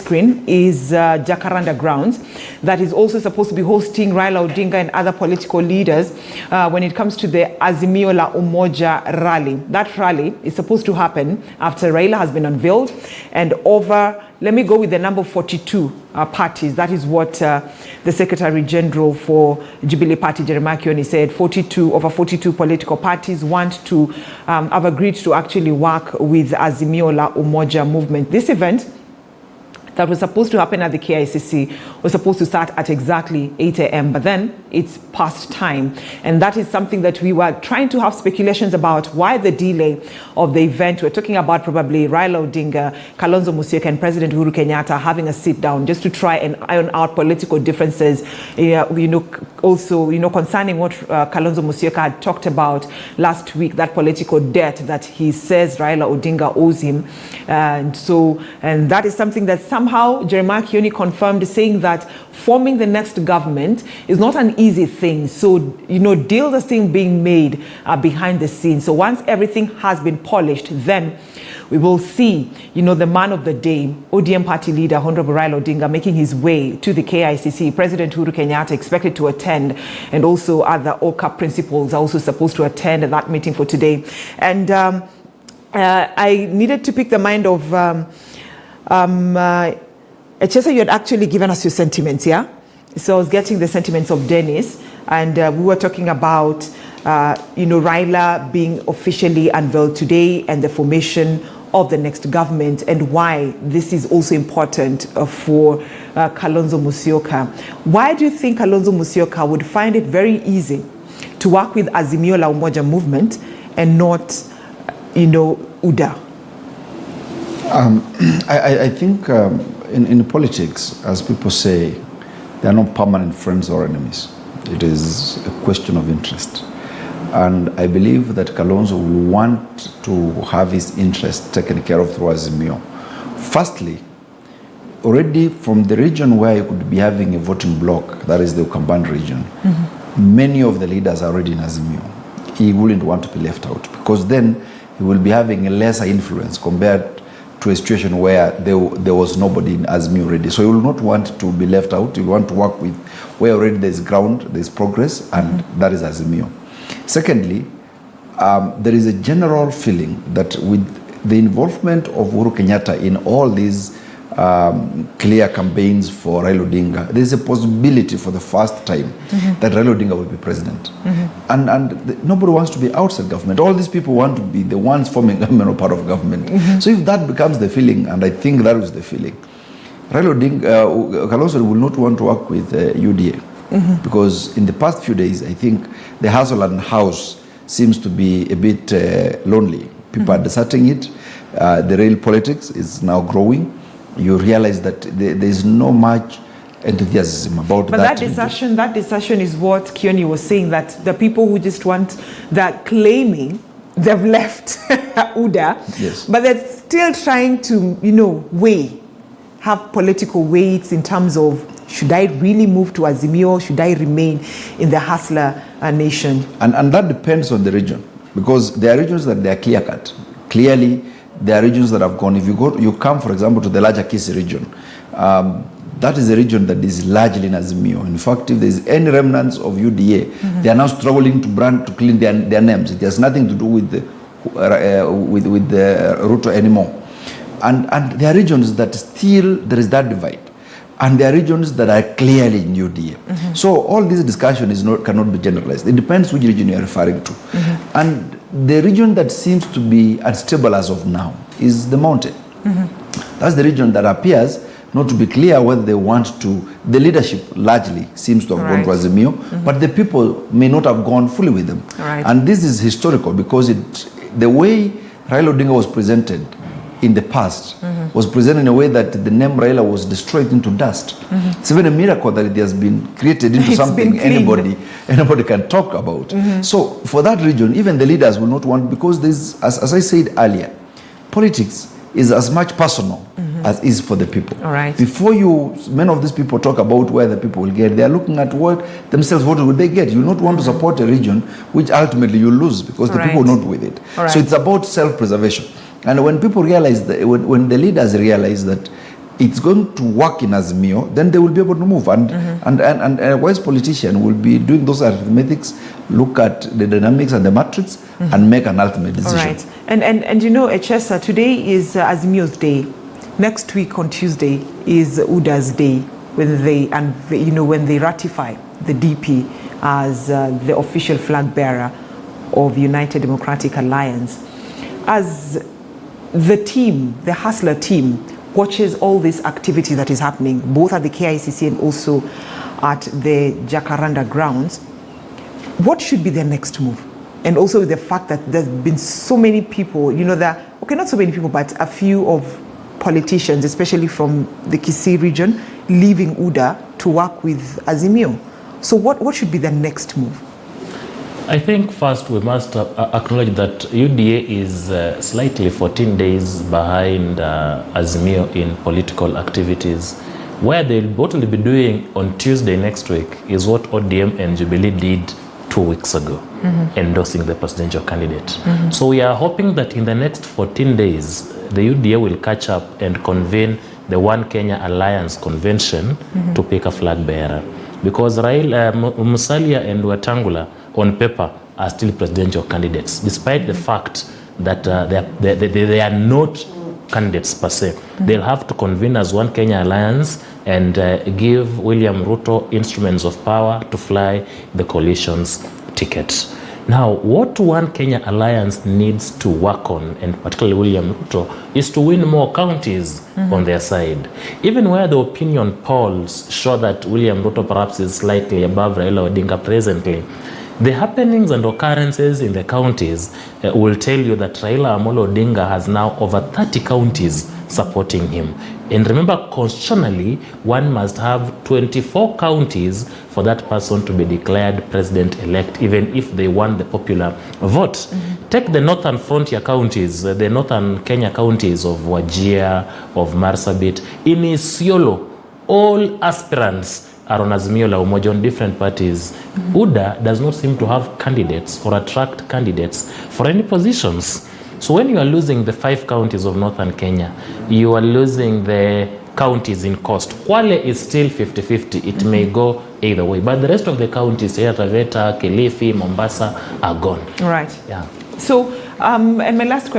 screen is Jacaranda Grounds, that is also supposed to be hosting Raila Odinga and other political leaders when it comes to the Azimio la Umoja rally. That rally is supposed to happen after Raila has been unveiled, and over, let me go with the number 42 parties. That is what the Secretary General for Jubilee Party, Jeremiah Kioni, said. Over 42 political parties want to have agreed to actually work with Azimio la Umoja movement. This event that was supposed to happen at the KICC was supposed to start at exactly 8 a.m. But then it's past time. And that is something that we were trying to have speculations about why the delay of the event. We're talking about probably Raila Odinga, Kalonzo Musyoka, and President Uhuru Kenyatta having a sit down just to try and iron out political differences, also, concerning what Kalonzo Musyoka had talked about last week, that political debt that he says Raila Odinga owes him. And that is something that somehow Jeremiah Kioni confirmed, saying that forming the next government is not an easy thing. So, deals are still being made behind the scenes. So once everything has been polished, then we will see, the man of the day, ODM party leader, Honorable Raila Odinga, making his way to the KICC. President Uhuru Kenyatta expected to attend, and also other OCA principals are also supposed to attend that meeting for today. And I needed to pick the mind of Echesa. You had actually given us your sentiments, yeah? So I was getting the sentiments of Dennis, and we were talking about, Raila being officially unveiled today and the formation of the next government, and why this is also important for Kalonzo Musyoka. Why do you think Kalonzo Musyoka would find it very easy to work with Azimio la Umoja movement and not, UDA? I think in politics, as people say, there are no permanent friends or enemies. It is a question of interest. And I believe that Kalonzo will want to have his interest taken care of through Azimio. Firstly, already from the region where he could be having a voting bloc, that is the Ukambani region, many of the leaders are already in Azimio. He wouldn't want to be left out, because then he will be having a lesser influence compared to a situation where there was nobody in Azimio already. So he will not want to be left out. He will want to work with where already there's ground, there's progress, and that is Azimio. Secondly, there is a general feeling that with the involvement of Uhuru Kenyatta in all these clear campaigns for Raila Odinga, there's a possibility for the first time that Raila Odinga will be president. And nobody wants to be outside government. All these people want to be the ones forming government or part of government. So if that becomes the feeling, and I think that was the feeling, Raila Odinga, Kalonzo will not want to work with UDA. Because in the past few days, I think the hustle and house seems to be a bit lonely. People are deserting it. The real politics is now growing. You realize that there is no much enthusiasm about that. But that decision is what Kioni was saying, that the people who just want, that claiming they've left UDA, yes, but they're still trying to, have political weights in terms of, should I really move to Azimio? Should I remain in the hustler nation? And that depends on the region, because there are regions that they are clear-cut. Clearly, there are regions that have gone. If you come, for example, to the larger Kisii region, that is a region that is largely in Azimio. In fact, if there is any remnants of UDA, they are now struggling to clean their names. It has nothing to do with the Ruto anymore. And there are regions that still there is that divide. And there are regions that are clearly in UDA. So all this discussion cannot be generalized. It depends which region you are referring to. And the region that seems to be unstable as of now is the mountain. That's the region that appears not to be clear whether they want to. The leadership largely seems to have gone to Azimio, but the people may not have gone fully with them. And this is historical, because the way Raila Odinga was presented in the past was presented in a way that the name Raila was destroyed into dust. It's even a miracle that it has been created into something anybody can talk about. So for that region, even the leaders will not want, because there's, as I said earlier, politics is as much personal as is for the people. Before many of these people talk about where the people will get, they are looking at what will they get. You will not want to support a region which ultimately you lose, because the people are not with it. So it's about self-preservation. And when people realize that, when the leaders realize that it's going to work in Azimio, then they will be able to move. And a wise politician will be doing those arithmetics, look at the dynamics and the matrix, and make an ultimate decision. All right. And you know, Echesa, today is Azimio's day. Next week on Tuesday is UDA's day, when they ratify the DP as the official flag bearer of United Democratic Alliance. As the team, the Hustler team, watches all this activity that is happening, both at the KICC and also at the Jacaranda grounds, what should be their next move? And also with the fact that there's been so many people, not so many people, but a few of politicians, especially from the Kisii region, leaving UDA to work with Azimio. So what should be the next move? I think first we must acknowledge that UDA is slightly 14 days behind Azimio in political activities. What will be doing on Tuesday next week is what ODM and Jubilee did 2 weeks ago, endorsing the presidential candidate. So we are hoping that in the next 14 days, the UDA will catch up and convene the One Kenya Alliance Convention to pick a flag bearer. Because Musalia and Wetangula, on paper, are still presidential candidates, despite the fact that they are not candidates per se. They'll have to convene as One Kenya Alliance and give William Ruto instruments of power to fly the coalition's ticket. Now, what One Kenya Alliance needs to work on, and particularly William Ruto, is to win more counties on their side. Even where the opinion polls show that William Ruto perhaps is slightly above Raila Odinga presently, the happenings and occurrences in the counties will tell you that Raila Amolo Odinga has now over 30 counties supporting him. And remember, constitutionally, one must have 24 counties for that person to be declared president-elect, even if they won the popular vote. Take the northern frontier counties, the northern Kenya counties of Wajir, of Marsabit. In Isiolo, all aspirants are on Azimio la Umoja on different parties. UDA does not seem to have candidates or attract candidates for any positions. So when you are losing the 5 counties of northern Kenya, you are losing the counties in coast. Kwale is still 50-50. It may go either way. But the rest of the counties, Taveta, Kilifi, Mombasa, are gone. Right. Yeah. So, and my last question.